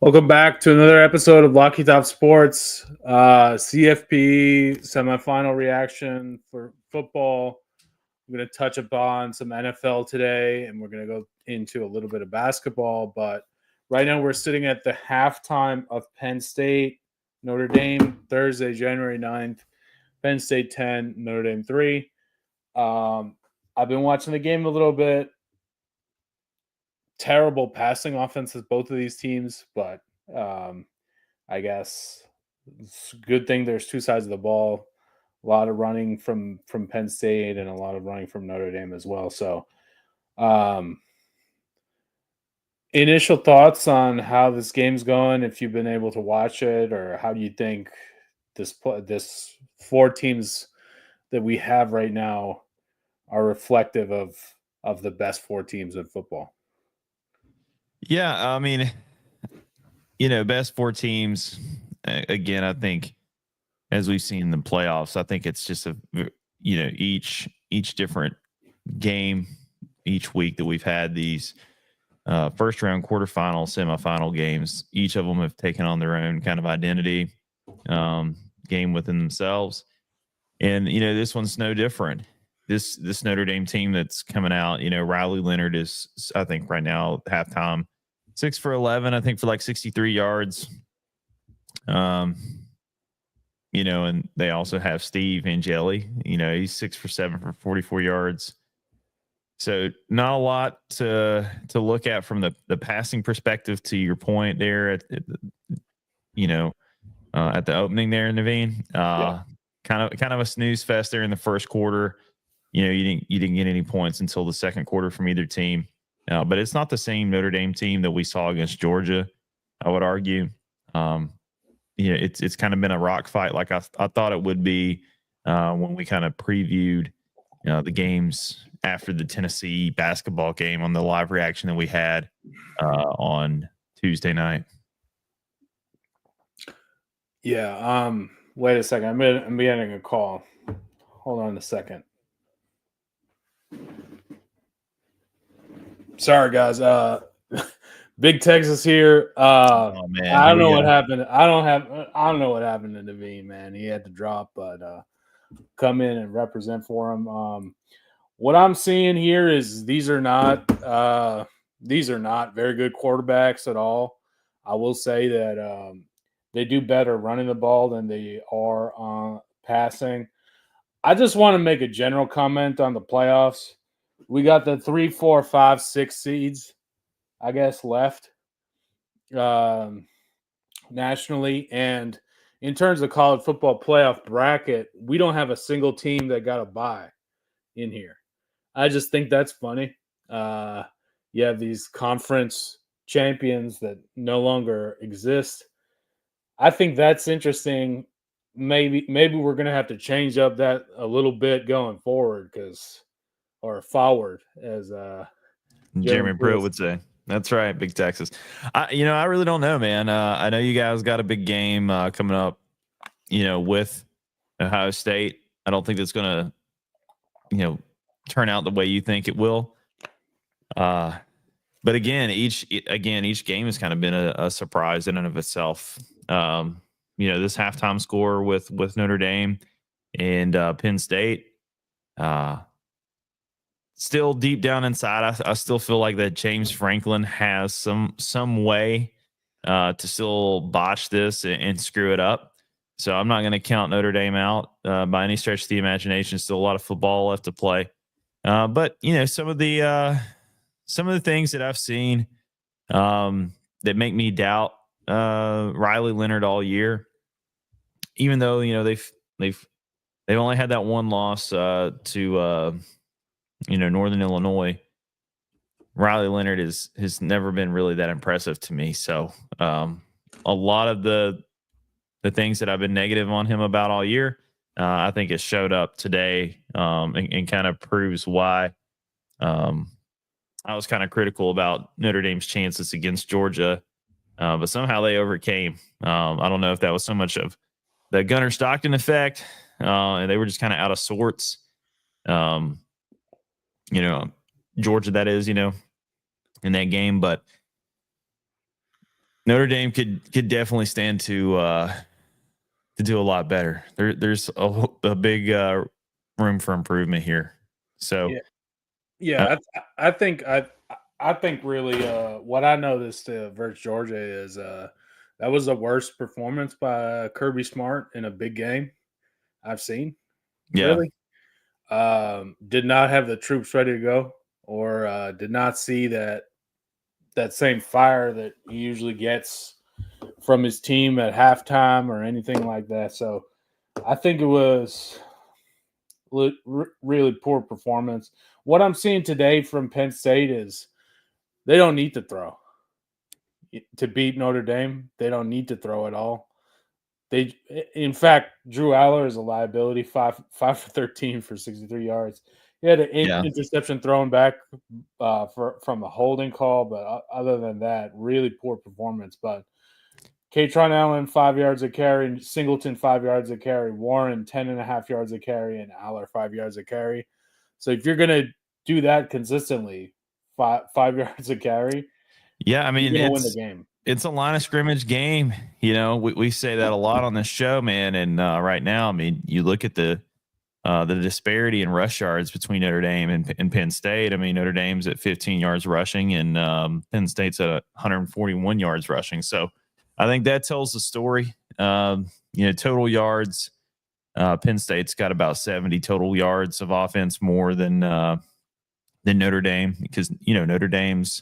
Welcome back to another episode of Lucky Top Sports. CFP Semifinal reaction for football. We're going to touch upon some NFL today, and we're going to go into a little bit of basketball. But right now, we're sitting at the halftime of Penn State, Notre Dame, Thursday, January 9th. Penn State 10, Notre Dame 3. I've been watching the game a little bit. Terrible passing offenses, both of these teams, but I guess it's a good thing there's two sides of the ball. A lot of running from Penn State and a lot of running from Notre Dame as well. So, initial thoughts on how this game's going, if you've been able to watch it, or how do you think this four teams that we have right now are reflective of the best four teams in football? Yeah, I mean, best four teams. Again, I think as we've seen in the playoffs, I think it's just each different game each week that we've had these first round, quarterfinal, semifinal games. Each of them have taken on their own kind of identity, game within themselves, and this one's no different. This Notre Dame team that's coming out, Riley Leonard is, I think, right now halftime 6 for 11, I think, for like 63 yards. And they also have Steve Angeli. He's 6 for 7 for 44 yards. So not a lot to look at from the passing perspective. To your point there, at the opening there, Naveen. Kind of a snooze fest there in the first quarter. You didn't get any points until the second quarter from either team. But it's not the same Notre Dame team that we saw against Georgia, I would argue. It's kind of been a rock fight like I thought it would be when we kind of previewed the games after the Tennessee basketball game on the live reaction that we had on Tuesday night. Yeah. Wait a second. I'm getting a call. Hold on a second. Sorry, guys. Big Texas here. Oh man, I don't know what happened. I don't know what happened to Naveen, man. He had to drop, but come in and represent for him. What I'm seeing here is these are not very good quarterbacks at all. I will say that they do better running the ball than they are passing. I just want to make a general comment on the playoffs. We got the 3, 4, 5, 6 seeds, I guess, left nationally. And in terms of college football playoff bracket, we don't have a single team that got a bye in here. I just think that's funny. You have these conference champions that no longer exist. I think that's interesting. Maybe we're going to have to change up that a little bit going forward, or forward, as Jeremy Pruitt would say. That's right, Big Texas. I really don't know, man. I know you guys got a big game coming up, with Ohio State. I don't think that's going to, turn out the way you think it will. But again, each game has kind of been a surprise in and of itself. This halftime score with Notre Dame and Penn State. Still deep down inside, I still feel like that James Franklin has some way to still botch this and screw it up. So I'm not going to count Notre Dame out by any stretch of the imagination. Still a lot of football left to play. But some of the things that I've seen that make me doubt Riley Leonard all year, even though they've only had that one loss to Northern Illinois. Riley Leonard has never been really that impressive to me. So a lot of the things that I've been negative on him about all year, I think it showed up today and kind of proves why I was kind of critical about Notre Dame's chances against Georgia, but somehow they overcame. I don't know if that was so much of the Gunnar Stockton effect, and they were just kind of out of sorts. Georgia, that is, in that game. But Notre Dame could definitely stand to do a lot better. There's a big room for improvement here. So Yeah, yeah. I think really what I noticed versus Georgia is that was the worst performance by Kirby Smart in a big game I've seen. yeah, Really, did not have the troops ready to go, or did not see that same fire that he usually gets from his team at halftime or anything like that. So I think it was really poor performance. What I'm seeing today from Penn State is they don't need to throw to beat Notre Dame. They don't need to throw at all. They, in fact, Drew Aller is a liability. Five for 13 for 63 yards. He had an yeah. interception thrown back from a holding call, but other than that, really poor performance. But Katron Allen 5 yards a carry, Singleton 5 yards a carry, Warren 10.5 yards a carry, and Aller 5 yards a carry. So if you're gonna do that consistently, five yards a carry, Yeah, I you're mean gonna win the game. it's a line of scrimmage game. You know, we say that a lot on this show, man. And right now, I mean, you look at the disparity in rush yards between Notre Dame and Penn State. I mean, Notre Dame's at 15 yards rushing, and Penn State's at 141 yards rushing. So I think that tells the story. You know, total yards. Penn State's got about 70 total yards of offense more than Notre Dame, because you know Notre Dame's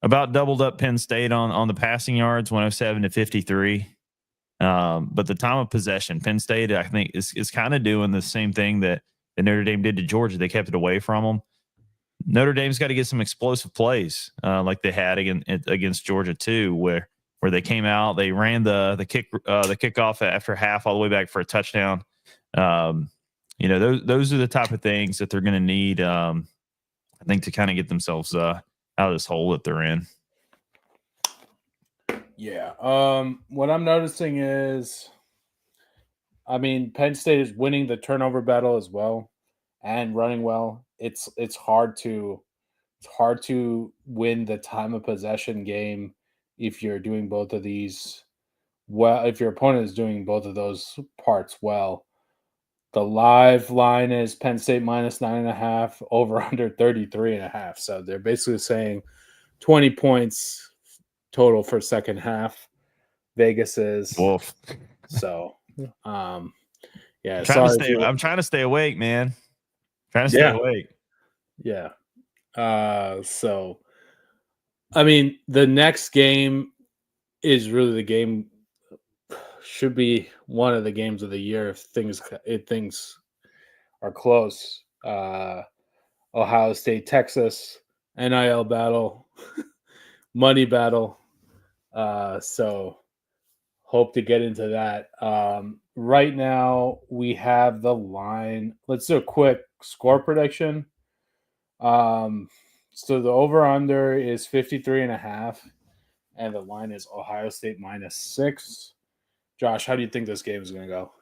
about doubled up Penn State on the passing yards, 107 to 53. But the time of possession, Penn State, I think, is kind of doing the same thing that Notre Dame did to Georgia. They kept it away from them. Notre Dame's got to get some explosive plays, like they had against Georgia too, where they came out, they ran the kickoff after half all the way back for a touchdown. You know, those are the type of things that they're going to need, I think, to kind of get themselves out of this hole that they're in. Yeah. What I'm noticing is, I mean, Penn State is winning the turnover battle as well and running well. It's hard to win the time of possession game if you're doing both of these well. If your opponent is doing both of those parts well, the live line is Penn State minus 9.5, over under 33.5. So they're basically saying 20 points total for second half. Vegas is. Wolf. So, yeah, Trying to sorry if stay. you. I'm trying to stay awake, man. Trying to stay Yeah, awake. yeah. So, I mean, the next game is really the game. Should be one of the games of the year if things are close. Ohio State, Texas, NIL battle, money battle. So hope to get into that. Right now we have the line. Let's do a quick score prediction. So the over under is 53.5, and the line is Ohio State -6. Josh, how do you think this game is going to go?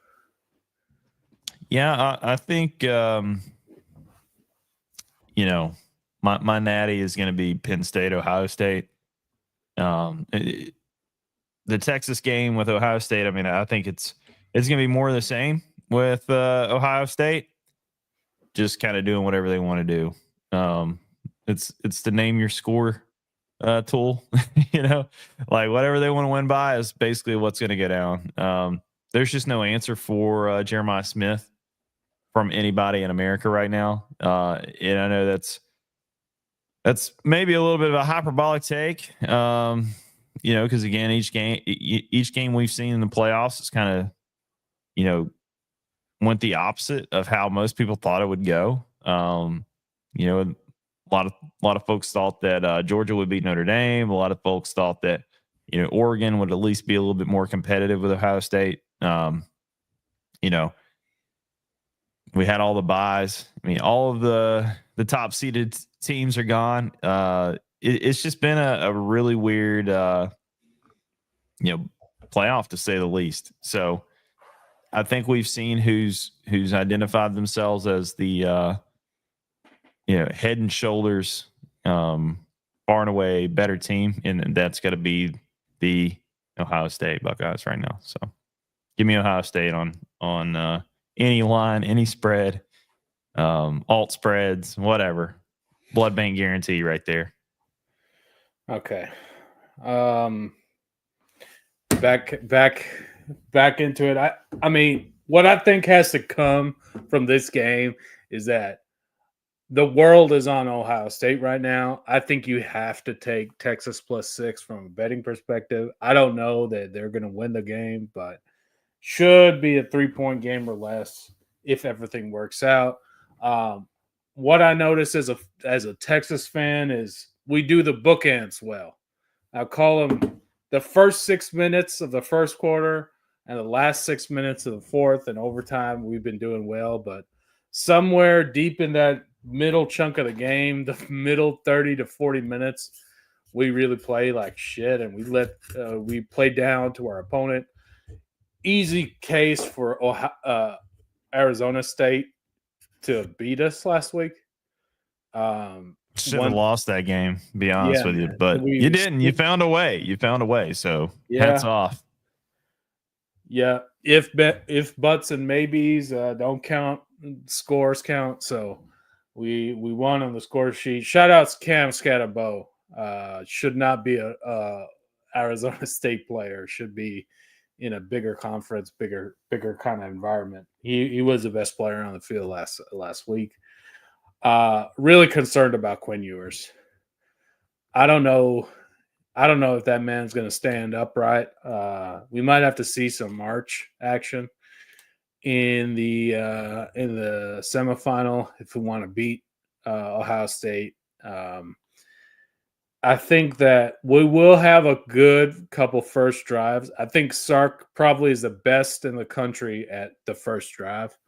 Yeah, I think you know, my natty is going to be Penn State, Ohio State. The Texas game with Ohio State, I mean, I think it's going to be more of the same with Ohio State, just kind of doing whatever they want to do. It's the name your score tool, you know, like whatever they want to win by is basically what's going to go down. There's just no answer for Jeremiah Smith from anybody in America right now. And I know that's maybe a little bit of a hyperbolic take. You know, because again, each game we've seen in the playoffs is kind of, you know, went the opposite of how most people thought it would go. You know, a lot of folks thought that Georgia would beat Notre Dame. A lot of folks thought that, you know, Oregon would at least be a little bit more competitive with Ohio State. You know, we had all the buys. I mean, all of the top seeded teams are gone. It's just been a really weird, you know, playoff to say the least. So I think we've seen who's identified themselves as the you know, head and shoulders far and away better team, and that's got to be the Ohio State Buckeyes right now. So give me Ohio State on any line, any spread, alt spreads, whatever. Blood bank guarantee right there. Okay. Back into it. I mean, what I think has to come from this game is that the world is on Ohio State right now. I think you have to take Texas +6 from a betting perspective. I don't know that they're going to win the game, but should be a 3-point game or less if everything works out. What I notice as a Texas fan is we do the bookends well. I call them the first 6 minutes of the first quarter and the last 6 minutes of the fourth and overtime. We've been doing well, but somewhere deep in that middle chunk of the game, the middle 30 to 40 minutes, we really play like shit, and we play down to our opponent. Easy case for Arizona State to beat us last week. Should have lost that game, be honest with you. Man. But you didn't. You found a way. You found a way. So hats off. Yeah. If buts and maybes don't count, scores count. So we won on the score sheet. Shout outs Cam Scatterbo. Should not be a Arizona State player. Should be in a bigger conference, bigger kind of environment. He was the best player on the field last week. Really concerned about Quinn Ewers. I don't know if that man's going to stand upright. We might have to see some March action in the semifinal if we want to beat Ohio State. I think that we will have a good couple first drives. I think Sark probably is the best in the country at the first drive.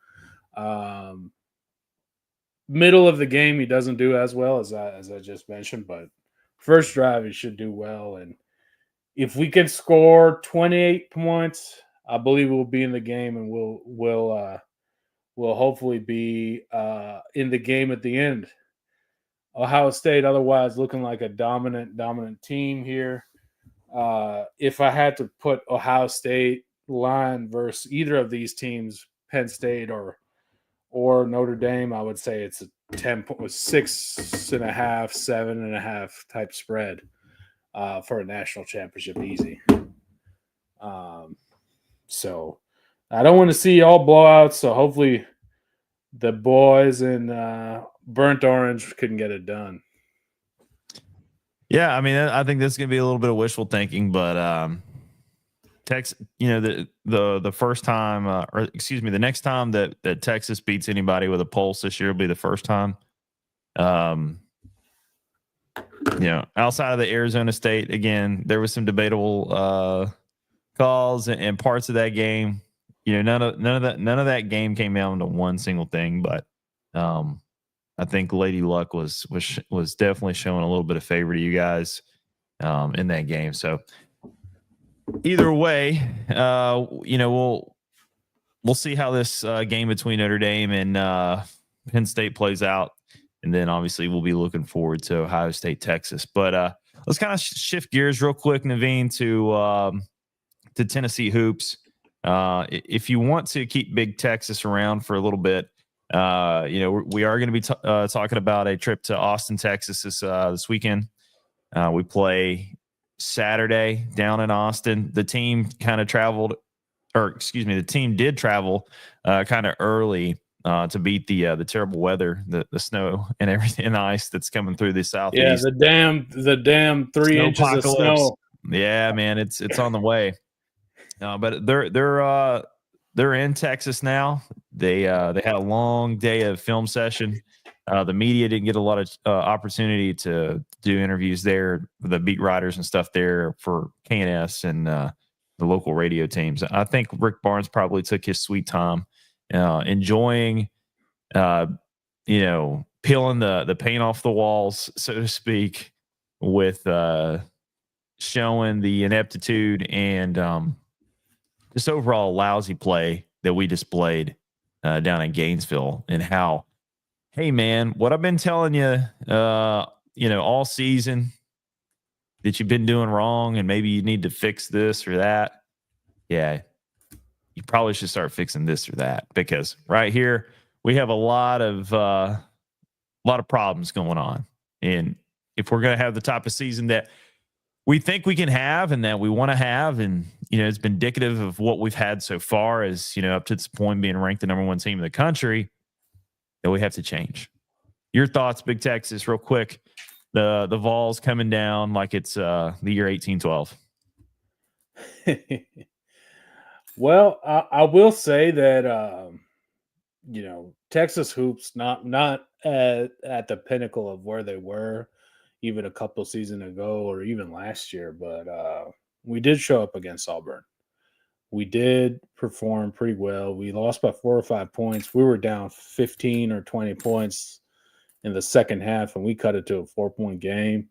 Middle of the game, he doesn't do as well as I just mentioned, but first drive, he should do well. And if we can score 28 points, I believe we'll be in the game, and we'll hopefully be in the game at the end. Ohio State, otherwise, looking like a dominant team here. If I had to put Ohio State line versus either of these teams, Penn State or Notre Dame, I would say it's a 6.5, 7.5 type spread for a national championship, easy. So I don't want to see all blowouts. So hopefully the boys in Burnt Orange couldn't get it done. Yeah, I mean, I think this is gonna be a little bit of wishful thinking, but Texas, the first time, or excuse me, the next time that Texas beats anybody with a pulse this year will be the first time. Outside of the Arizona State, again, there was some debatable calls and parts of that game. None of that game came down to one single thing, but I think Lady Luck was definitely showing a little bit of favor to you guys in that game. So either way, we'll see how this game between Notre Dame and Penn State plays out, and then obviously we'll be looking forward to Ohio State, Texas. But let's kind of shift gears real quick, Naveen, to Tennessee hoops. If you want to keep Big Texas around for a little bit, we are going to be talking about a trip to Austin, Texas this weekend. We play Saturday down in Austin. The team kind of traveled, the team did travel kind of early to beat the terrible weather, the snow and everything, and ice that's coming through the southeast. Yeah, the damn 3 inches of snow. Yeah, man, it's on the way. But they're in Texas now. They had a long day of film session. The media didn't get a lot of opportunity to do interviews there, the beat writers and stuff there for KNS and the local radio teams. I think Rick Barnes probably took his sweet time, enjoying, peeling the paint off the walls, so to speak, with showing the ineptitude and just overall lousy play that we displayed down in Gainesville, and how, hey man, what I've been telling you, all season, that you've been doing wrong and maybe you need to fix this or that, yeah, you probably should start fixing this or that, because right here we have a lot of problems going on. And if we're going to have the type of season that we think we can have and that we want to have, and it's been indicative of what we've had so far, as up to this point being ranked the number one team in the country, that we have to change. Your thoughts, Big Texas, real quick. The Vols coming down like it's the year 1812. Well, I will say that Texas hoops not at the pinnacle of where they were even a couple seasons ago or even last year, but we did show up against Auburn. We did perform pretty well. We lost by 4 or 5 points. We were down 15 or 20 points in the second half, and we cut it to a 4-point game.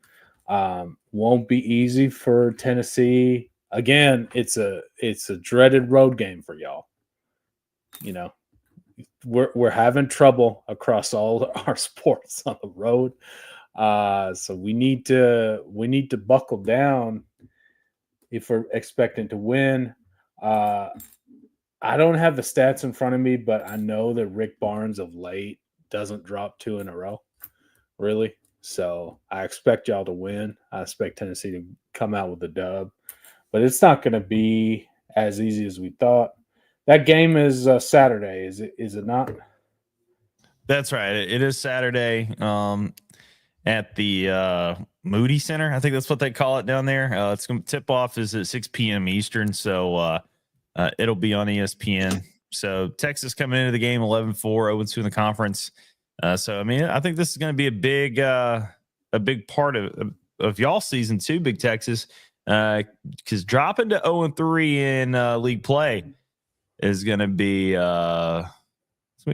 Won't be easy for Tennessee. Again, it's a dreaded road game for y'all. We're having trouble across all our sports on the road. So we need to buckle down if we're expecting to win. I don't have the stats in front of me, but I know that Rick Barnes of late doesn't drop 2 in a row, really. So I expect y'all to win. I expect Tennessee to come out with a dub, but it's not going to be as easy as we thought. That game is Saturday, is it not? That's right. It is Saturday at the Moody Center. I think that's what they call it down there. It's going to tip off is at 6 p.m. Eastern, so it'll be on ESPN. So Texas coming into the game 11-4, 0-2 in the conference. So I mean, I think this is going to be a big part of y'all season too, Big Texas, because dropping to 0-3 in league play is going to be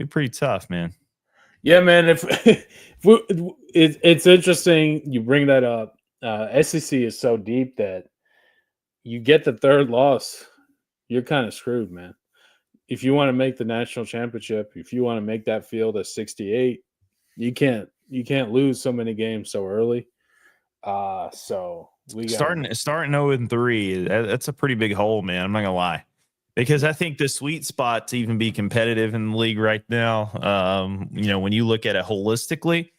pretty tough, man. Yeah, man. It's interesting you bring that up. SEC is so deep that you get the third loss, you're kind of screwed, man. If you want to make the national championship, if you want to make that field at 68, you can't lose so many games so early. So we starting 0-3. That's a pretty big hole, man. I'm not gonna lie. Because I think the sweet spot to even be competitive in the league right now, when you look at it holistically,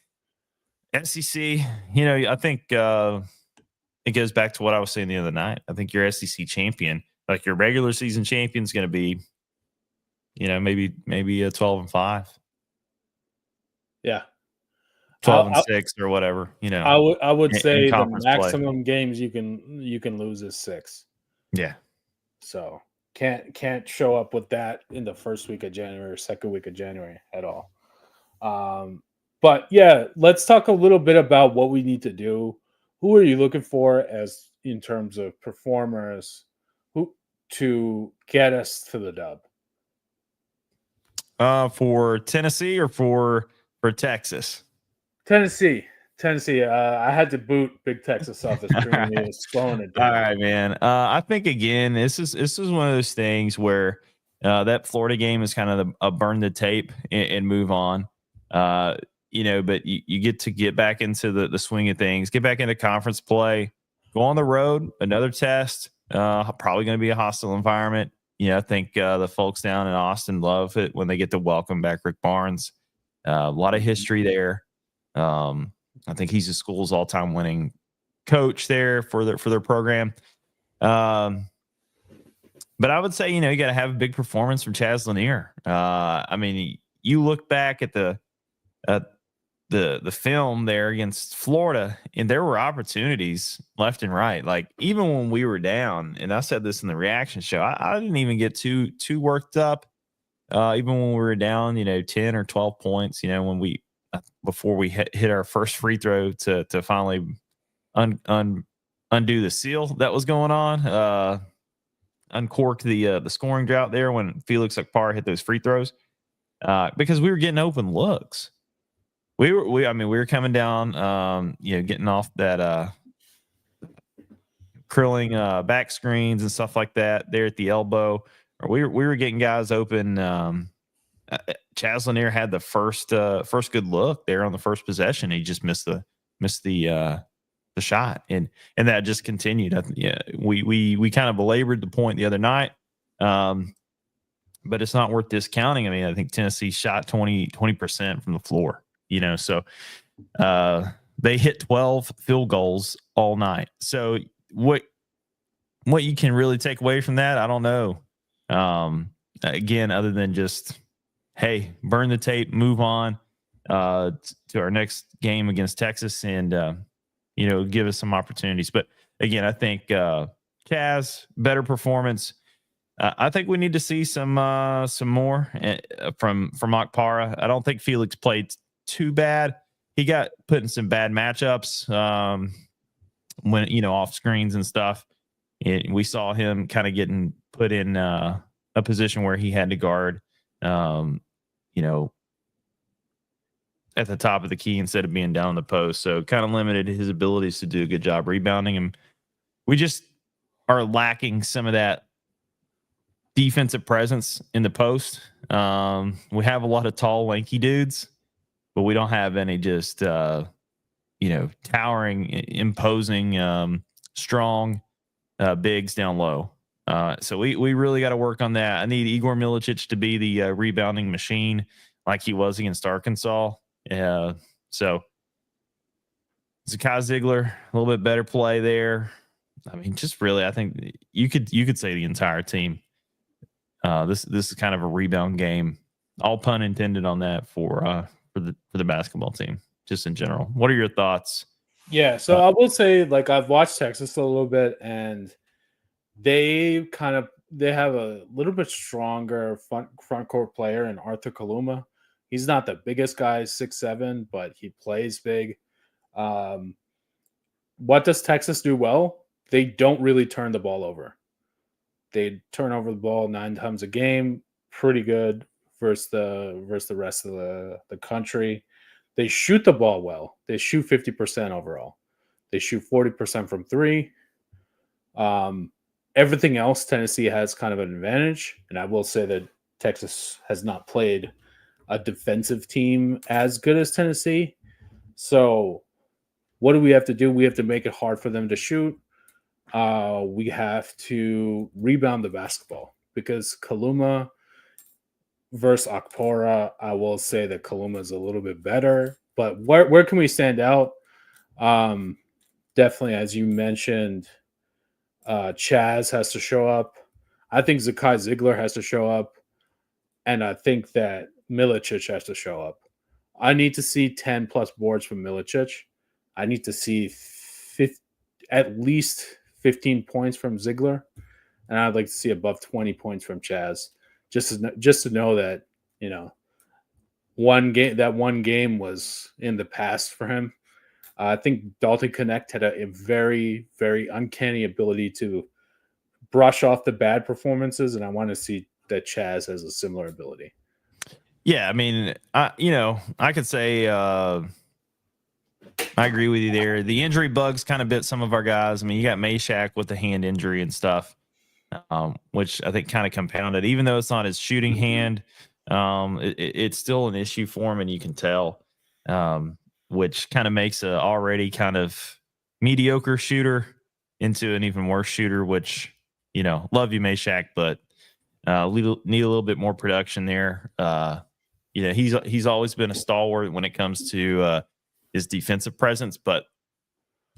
SEC, I think it goes back to what I was saying the other night. I think your SEC champion, like your regular season champion, is going to be, maybe a 12-5. Yeah. 12-6 or whatever, I would say the maximum play. games you can lose is 6. Yeah. So can't show up with that in the first week of January or second week of January at all. But yeah, let's talk a little bit about what we need to do. Who are you looking for as in terms of performers who to get us to the dub? For Tennessee or for Texas? Tennessee. I had to boot Big Texas off the screen. He was slowing it down. All right, man. I think again, this is one of those things where that Florida game is kind of a burn the tape and move on. But you get back into the swing of things, get back into conference play, go on the road, another test. Probably going to be a hostile environment. I think the folks down in Austin love it when they get to welcome back Rick Barnes. A lot of history there. I think he's the school's all-time winning coach there for their program. But I would say, you got to have a big performance from Chaz Lanier. I mean, you look back at the film there against Florida, and there were opportunities left and right. Like even when we were down, and I said this in the reaction show, I didn't even get too worked up. Even when we were down, 10 or 12 points, before we hit our first free throw to finally undo the seal that was going on, uncork the scoring drought there when Felix Akpar hit those free throws, because we were getting open looks. We were coming down, getting off that curling back screens and stuff like that there at the elbow. Or we were getting guys open. Chaz Lanier had the first good look there on the first possession. He just missed the the shot, and that just continued. Yeah, we kind of belabored the point the other night, but it's not worth discounting. I mean, I think Tennessee shot 20% from the floor. So they hit 12 field goals all night. So what you can really take away from that, I don't know. Again, other than just, hey, burn the tape, move on to our next game against Texas, and give us some opportunities. But again, I think Chaz, better performance. I think we need to see some more from Okpara. I don't think Felix played too bad. He got put in some bad matchups when off screens and stuff. We saw him kind of getting put in a position where he had to guard, at the top of the key instead of being down on the post. So kind of limited his abilities to do a good job rebounding. And we just are lacking some of that defensive presence in the post. We have a lot of tall, lanky dudes, but we don't have any just, towering, imposing, strong bigs down low. So we really got to work on that. I need Igor Milicic to be the rebounding machine like he was against Arkansas. So Zakai Ziegler, a little bit better play there. I mean, just really, I think you could say the entire team. This is kind of a rebound game. All pun intended on that for the basketball team, just in general. What are your thoughts? Yeah, so I will say, like, I've watched Texas a little bit, and they have a little bit stronger front court player in Arthur Kaluma. He's not the biggest guy, 6'7", but he plays big. What does Texas do well? They don't really turn the ball over. They turn over the ball 9 times a game, pretty good versus the rest of the country. They shoot the ball well. They shoot 50% overall. They shoot 40% from three. Everything else, Tennessee has kind of an advantage, and I will say that Texas has not played a defensive team as good as Tennessee. So what do we have to do? We have to make it hard for them to shoot. We have to rebound the basketball, because Kaluma versus Okpara, I will say that Kaluma is a little bit better. But where can we stand out? Definitely, as you mentioned, Chaz has to show up. I think Zakai Ziegler has to show up. And I think that Milicic has to show up. I need to see 10-plus boards from Milicic. I need to see at least 15 points from Ziegler. And I'd like to see above 20 points from Chaz. Just to know that, one game was in the past for him. I think Dalton Connect had a very, very uncanny ability to brush off the bad performances, and I want to see that Chaz has a similar ability. Yeah, I mean, I could say I agree with you there. The injury bugs kind of bit some of our guys. I mean, you got Meshack with the hand injury and stuff, which I think kind of compounded. Even though it's not his shooting hand, it's still an issue for him, and you can tell, which kind of makes a already kind of mediocre shooter into an even worse shooter, which, love you, Meshack, but need a little bit more production there. He's always been a stalwart when it comes to his defensive presence, but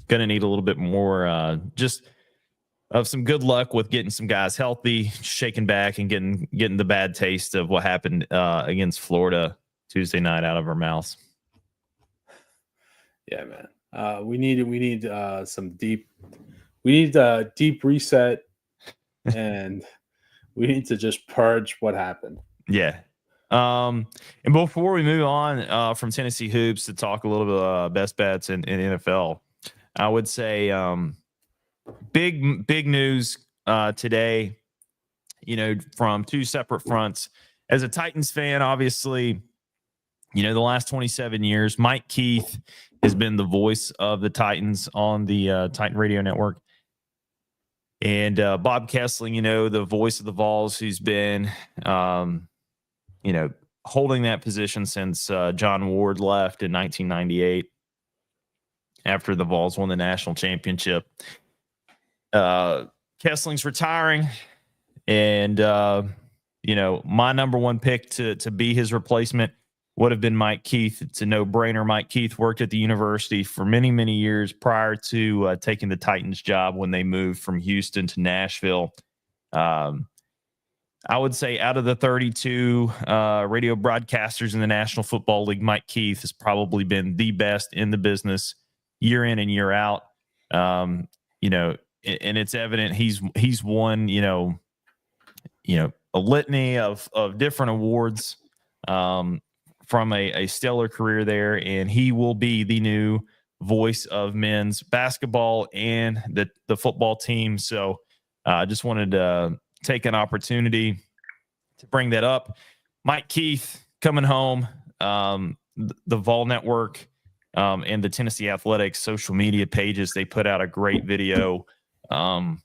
going to need a little bit more just of some good luck with getting some guys healthy, shaking back, and getting the bad taste of what happened against Florida Tuesday night out of our mouths. Yeah, man. We need some deep. We need a deep reset, and we need to just purge what happened. Yeah. And before we move on from Tennessee hoops to talk a little bit best bets in NFL, I would say big news today, from two separate fronts. As a Titans fan, obviously, the last 27 years, Mike Keith has been the voice of the Titans on the Titan Radio Network. And Bob Kessling, the voice of the Vols, who's been, holding that position since John Ward left in 1998. after the Vols won the national championship. Kessling's retiring, and my number one pick to be his replacement would have been Mike Keith. It's a no-brainer. Mike Keith worked at the university for many, many years prior to taking the Titans job when they moved from Houston to Nashville. I would say out of the 32 radio broadcasters in the National Football League, Mike Keith has probably been the best in the business year in and year out. And it's evident he's won, a litany of different awards from a stellar career there, and he will be the new voice of men's basketball and the football team. So I just wanted to take an opportunity to bring that up. Mike Keith coming home, the Vol Network and the Tennessee Athletics social media pages, they put out a great video on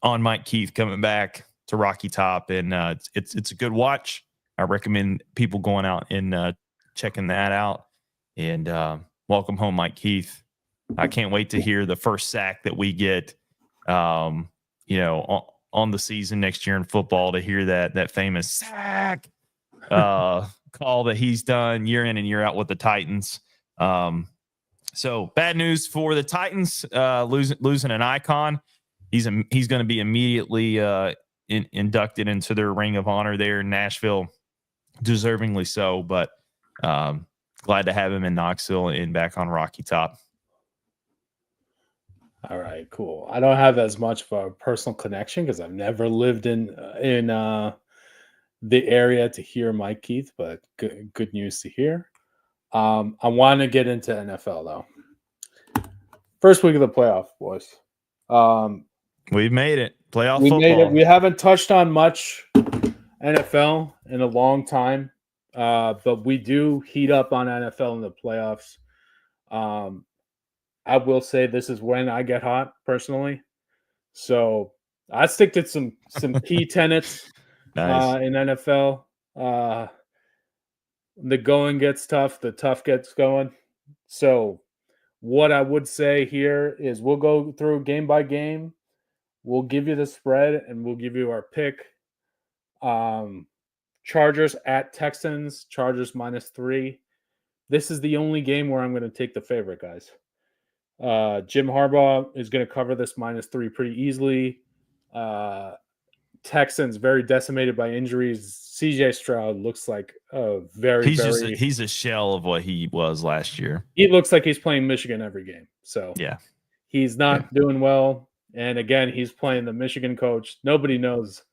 Mike Keith coming back to Rocky Top, and it's a good watch. I recommend people going out and checking that out. And welcome home, Mike Keith. I can't wait to hear the first sack that we get, on the season next year in football, to hear that famous sack call that he's done year in and year out with the Titans. So bad news for the Titans, losing an icon. He's going to be immediately inducted into their Ring of Honor there in Nashville, deservingly so. But glad to have him in Knoxville and back on Rocky Top. All right, cool. I don't have as much of a personal connection because I've never lived in the area to hear Mike Keith, but good news to hear. I want to get into NFL though. First week of the playoff, boys. We've made it. Playoff we football. Made it. We haven't touched on much NFL in a long time, but we do heat up on NFL in the playoffs. I will say this is when I get hot personally. So I stick to some key tenets Nice. in NFL. The going gets tough, the tough gets going. So what I would say here is we'll go through game by game. We'll give you the spread and we'll give you our pick. Chargers at Texans, Chargers -3. This is the only game where I'm going to take the favorite, guys. Jim Harbaugh is going to cover this -3 pretty easily. Texans very decimated by injuries. CJ Stroud looks like he's a shell of what he was last year. He looks like he's playing Michigan every game. So yeah, he's not doing well. And again, he's playing the Michigan coach. Nobody knows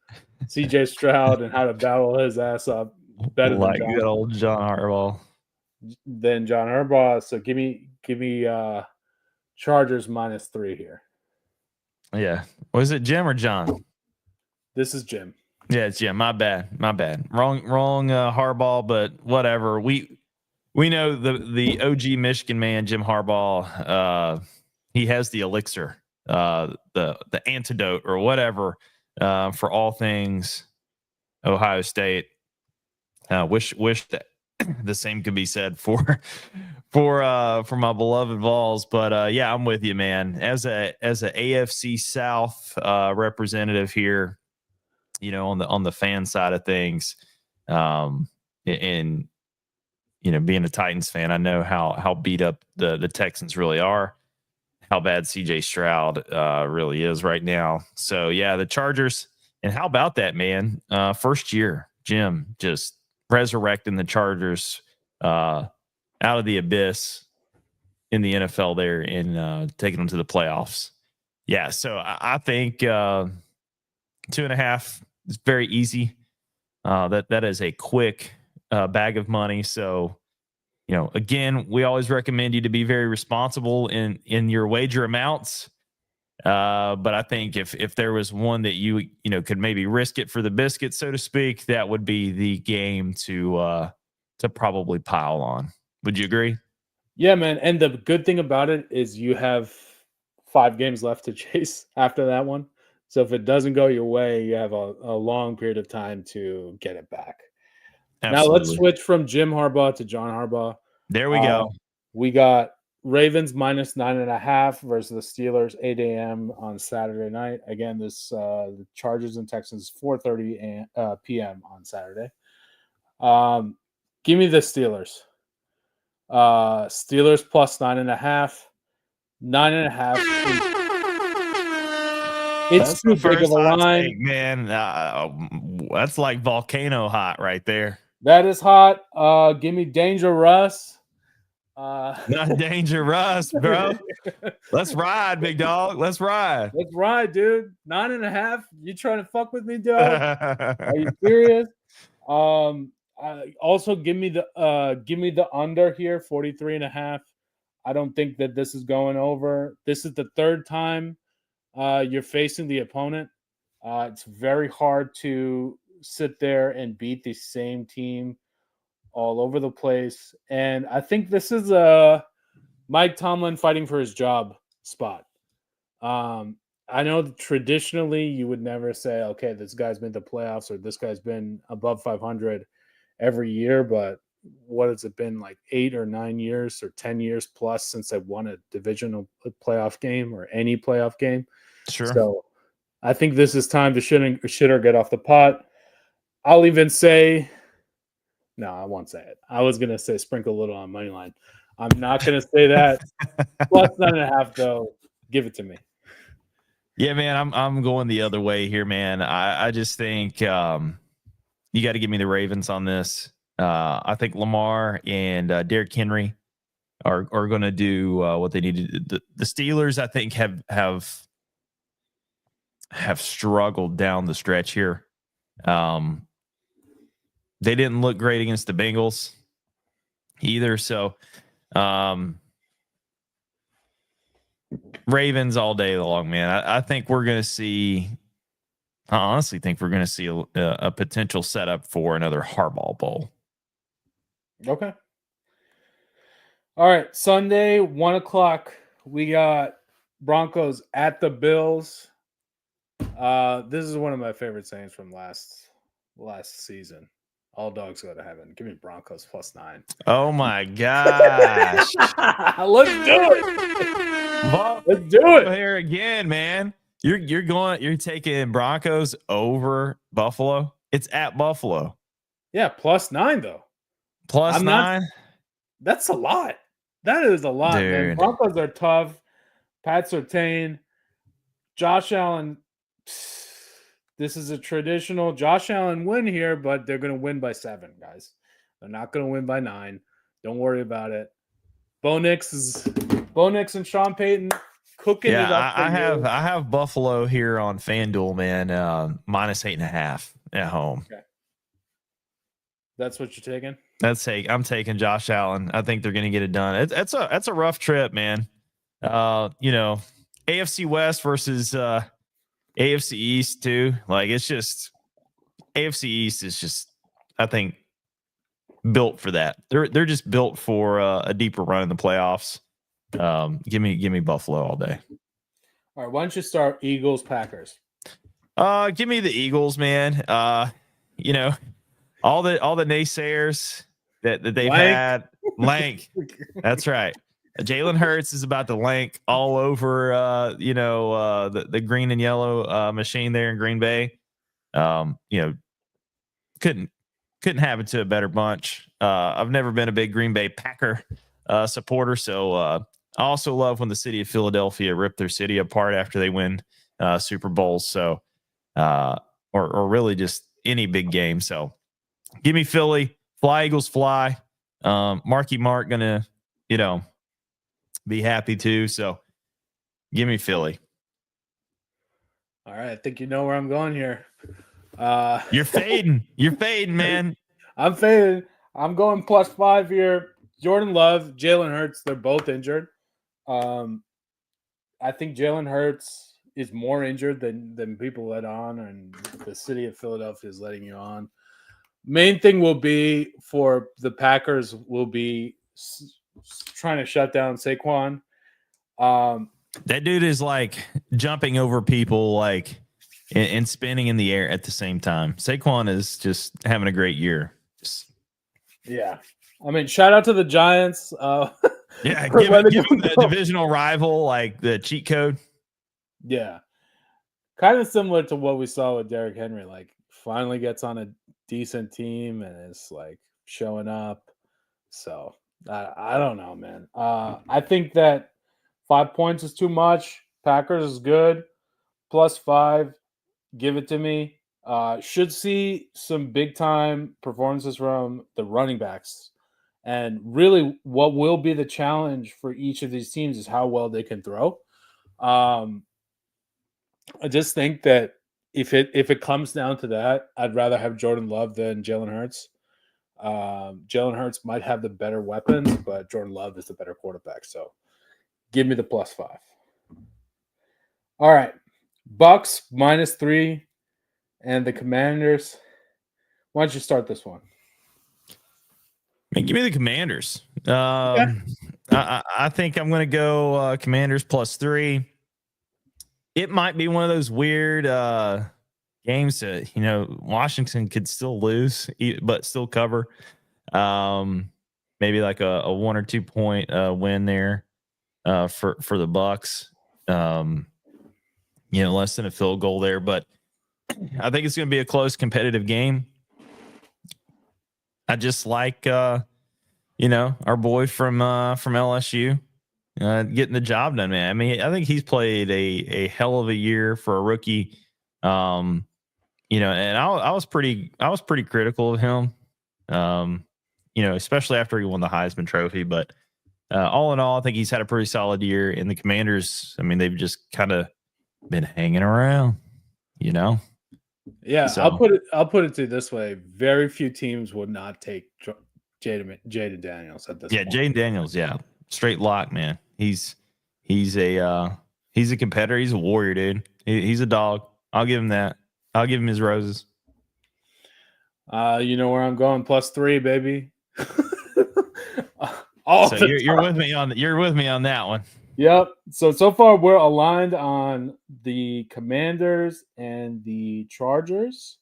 CJ Stroud and how to battle his ass up better like good old John Harbaugh. Than John Harbaugh. So give me Chargers -3 here. Yeah. Was it Jim or John? This is Jim. Yeah, it's Jim. My bad. Wrong Harbaugh, but whatever. We know the OG Michigan man, Jim Harbaugh. He has the elixir, the antidote or whatever for all things Ohio State. Wish that the same could be said for my beloved Vols, but yeah, I'm with you, man. As a AFC South representative here, on the fan side of things, and being a Titans fan, I know how beat up the Texans really are, how bad CJ Stroud really is right now. So yeah, the Chargers, and how about that, man? First year, Jim just resurrecting the Chargers out of the abyss in the NFL there and taking them to the playoffs. Yeah, so I think 2.5 is very easy. That is a quick bag of money. So, again, we always recommend you to be very responsible in your wager amounts. But I think if there was one that you could maybe risk it for the biscuit, so to speak, that would be the game to probably pile on. Would you agree? Yeah, man. And the good thing about it is you have 5 games left to chase after that one. So if it doesn't go your way, you have a long period of time to get it back. Absolutely. Now let's switch from Jim Harbaugh to John Harbaugh. There we go. We got Ravens minus 9.5 versus the Steelers 8 a.m. on Saturday night. Again, the Chargers and Texans 4:30 p.m. on Saturday. Give me the Steelers. Steelers plus 9.5. 9.5. It's That's too the big of first a hot line. take, man. That's like volcano hot right there. That is hot. Give me Danger Russ. Not dangerous, bro. Let's ride, big dog. Let's ride. Let's ride, dude. 9.5. You trying to fuck with me, dog? Are you serious? Also give me the under here, 43.5. I don't think that this is going over. This is the third time you're facing the opponent. It's very hard to sit there and beat the same team all over the place. And I think this is Mike Tomlin fighting for his job spot. I know that traditionally you would never say, okay, this guy's made the playoffs or this guy's been above 500 every year, but what has it been, like 8 or 9 years or 10 years plus since they won a divisional playoff game or any playoff game? Sure. So I think this is time to shit or get off the pot. I'll even say, no, I won't say it. I was going to say sprinkle a little on money line. I'm not going to say that. Plus 9.5, though. Give it to me. Yeah, man, I'm going the other way here, man. I just think you got to give me the Ravens on this. I think Lamar and Derrick Henry are going to do what they need to do. The Steelers, I think, have struggled down the stretch here. They didn't look great against the Bengals either. So Ravens all day long, man. I think we're going to see. I honestly think we're going to see a potential setup for another Harbaugh Bowl. Okay. All right. Sunday, 1:00. We got Broncos at the Bills. This is one of my favorite sayings from last season. All dogs go to heaven. Give me Broncos plus 9. Oh my gosh! Let's do it. Let's do it here again, man. You're taking Broncos over Buffalo. It's at Buffalo. Yeah, plus 9 though. Plus 9. That's a lot. That is a lot, dude. Man. Broncos are tough. Pat Surtain, Josh Allen. This is a traditional Josh Allen win here, but they're going to win by 7, guys. They're not going to win by 9. Don't worry about it. Bo Nix and Sean Payton cooking it up. I have Buffalo here on FanDuel, man. Minus 8.5 at home. Okay. That's what you're taking? I'm taking Josh Allen. I think they're going to get it done. That's a rough trip, man. AFC West versus AFC East too. Like it's just AFC East is just, I think, built for that. They're just built for a deeper run in the playoffs. Give me Buffalo all day. All right, why don't you start Eagles Packers? Give me the Eagles, man. All the naysayers that they've had, lank. That's right. Jalen Hurts is about to lank all over the green and yellow machine there in Green Bay. Couldn't happen to a better bunch. I've never been a big Green Bay Packer supporter, so I also love when the city of Philadelphia ripped their city apart after they win Super Bowls. So, or really just any big game. So, give me Philly. Fly Eagles fly. Marky Mark gonna be happy too. So, give me Philly. All right, I think you know where I'm going here. You're fading. You're fading, man. I'm fading. I'm going plus 5 here. Jordan Love, Jalen Hurts, they're both injured. I think Jalen Hurts is more injured than people let on, and the city of Philadelphia is letting you on. Main thing will be for the Packers will be trying to shut down Saquon. That dude is like jumping over people like and spinning in the air at the same time. Saquon is just having a great year. Yeah. I mean, shout out to the Giants. Yeah, for give letting him him the go. divisional rival like the cheat code. Yeah. Kind of similar to what we saw with Derrick Henry. Like, finally gets on a decent team and is like showing up. So I don't know, man. I think that 5 points is too much. Packers is good. +5. Give it to me. Should see some big time performances from the running backs. And really, what will be the challenge for each of these teams is how well they can throw. Um, I just think that if it comes down to that, I'd rather have Jordan Love than Jalen Hurts. Jalen Hurts might have the better weapons, but Jordan Love is the better quarterback. So give me the +5. All right. Bucks -3 and the Commanders. Why don't you start this one? Man, give me the Commanders. Okay. I think I'm going to go Commanders +3. It might be one of those weird games that Washington could still lose but still cover. Maybe like a 1 or 2 point win there for the Bucks. Less than a field goal there, but I think it's going to be a close, competitive game. I just like our boy from LSU getting the job done, man. I mean, I think he's played a hell of a year for a rookie. And I was pretty critical of him. Especially after he won the Heisman Trophy, but all in all, I think he's had a pretty solid year. And the Commanders, I mean, they've just kind of been hanging around, Yeah, So I'll put it to you this way: very few teams would not take Jaden Daniels at this yeah, point. Jaden Daniels, yeah, straight lock, man. He's a competitor. He's a warrior, dude. He's a dog. I'll give him that. I'll give him his roses. You know where I'm going? +3, baby. So you're with me on that one. Yep. So far we're aligned on the Commanders and the Chargers.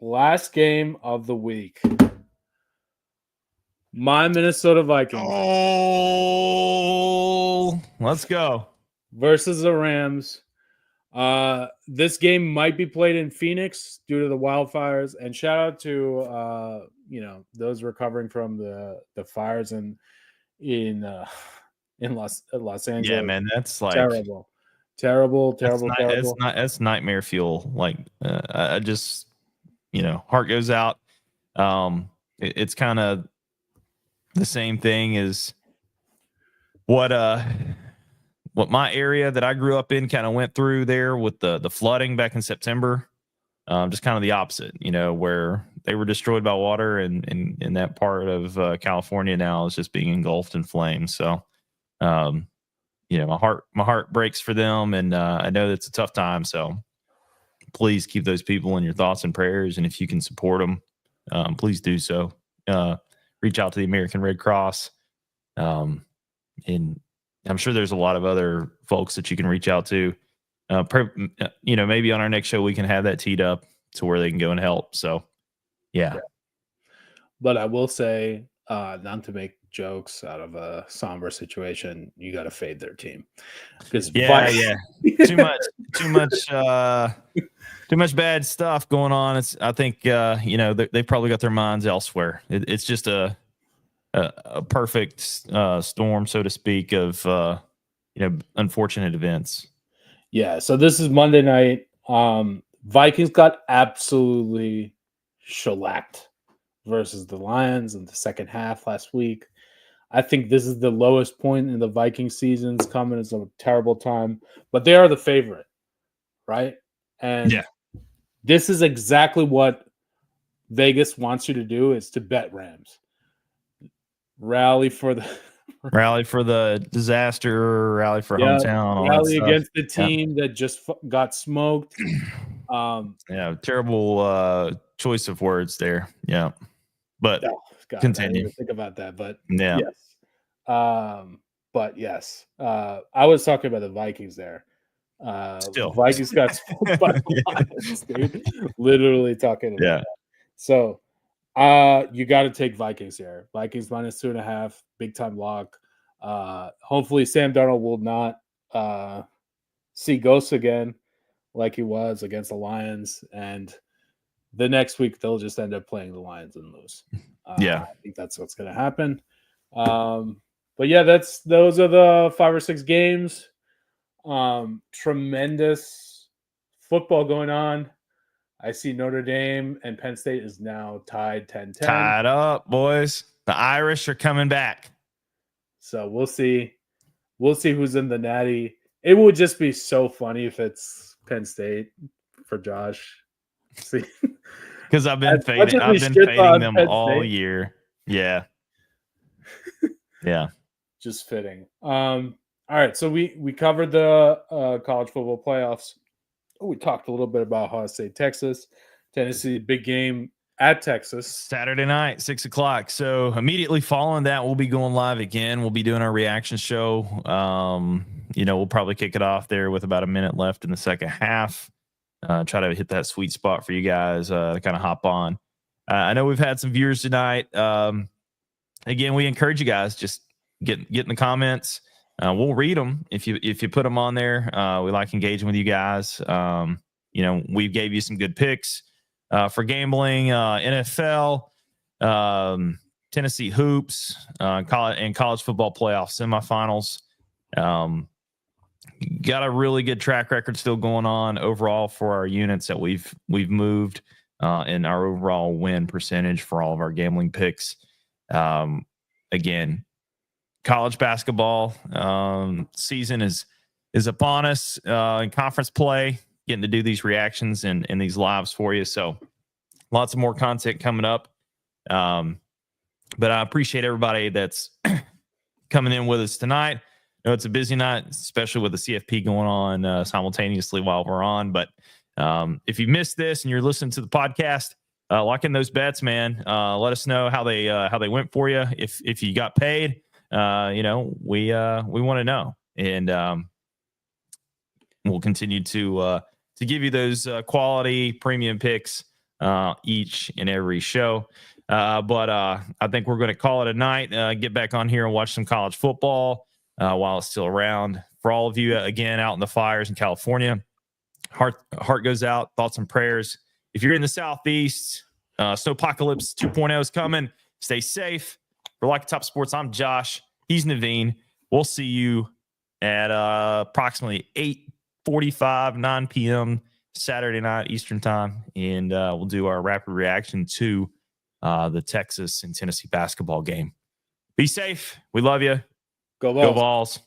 Last game of the week. My Minnesota Vikings. Oh, let's go. Versus the Rams. This game might be played in Phoenix due to the wildfires. And shout out to those recovering from the fires in Los Angeles. Yeah, man, that's like terrible. That's nightmare fuel. Like I just heart goes out. It's kind of the same thing as what my area that I grew up in kind of went through there with the flooding back in September. Just kind of the opposite, where they were destroyed by water, and in that part of California now is just being engulfed in flames. So, my heart breaks for them, and I know that's a tough time. So, please keep those people in your thoughts and prayers, and if you can support them, please do so. Reach out to the American Red Cross, and I'm sure there's a lot of other folks that you can reach out to. Maybe on our next show we can have that teed up to where they can go and help. So, yeah. But I will say, not to make jokes out of a somber situation, you got to fade their team because too much bad stuff going on. I think they probably got their minds elsewhere. It's just a perfect storm, so to speak, of unfortunate events. Yeah, so this is Monday night. Vikings got absolutely shellacked versus the Lions in the second half last week. I think this is the lowest point in the Viking season's coming. It's a terrible time, but they are the favorite, right? And this is exactly what Vegas wants you to do: is to bet Rams. Rally for the disaster, rally for hometown, rally against the team that just got smoked. Terrible choice of words there. Yeah, but continue. I didn't even think about that, but yes. But yes, I was talking about the Vikings there. Vikings got smoked by the Lions, dude. Literally talking about that. So You got to take Vikings here. Vikings -2.5, big time lock. Hopefully Sam Darnold will not see ghosts again like he was against the Lions, and the next week they'll just end up playing the Lions and lose. Yeah. I think that's what's going to happen. But yeah, those are the 5 or 6 games. Tremendous football going on. I see Notre Dame and Penn State is now tied 10-10. Tied up, boys. The Irish are coming back. So we'll see. We'll see who's in the Natty. It would just be so funny if it's Penn State for Josh. See, because I've been fading them all year. Yeah, yeah. Just fitting. All right, so we covered the college football playoffs. We talked a little bit about Ohio State, Texas, Tennessee, big game at Texas Saturday night, 6:00. So immediately following that, we'll be going live again. We'll be doing our reaction show. We'll probably kick it off there with about a minute left in the second half. Try to hit that sweet spot for you guys to kind of hop on. I know we've had some viewers tonight. Again, we encourage you guys, just get in the comments. We'll read them if you put them on there. We like engaging with you guys. We gave you some good picks for gambling, NFL, Tennessee hoops, college football playoff semifinals. Got a really good track record still going on overall for our units that we've moved and our overall win percentage for all of our gambling picks. Again, college basketball season is upon us in conference play, getting to do these reactions and these lives for you. So lots of more content coming up. But I appreciate everybody that's coming in with us tonight. I know it's a busy night, especially with the CFP going on simultaneously while we're on. But if you missed this and you're listening to the podcast, lock in those bets, man. Let us know how they went for you. If you got paid, we want to know, and we'll continue to give you those quality premium picks each and every show. But I think we're going to call it a night. Get back on here and watch some college football while it's still around. For all of you, again, out in the fires in California, heart goes out. Thoughts and prayers. If you're in the Southeast, Snowpocalypse 2.0 is coming. Stay safe. For Like Top Sports, I'm Josh. He's Naveen. We'll see you at approximately 8:45, 9 p.m. Saturday night Eastern time, and we'll do our rapid reaction to the Texas and Tennessee basketball game. Be safe. We love you. Go Vols. Go Vols.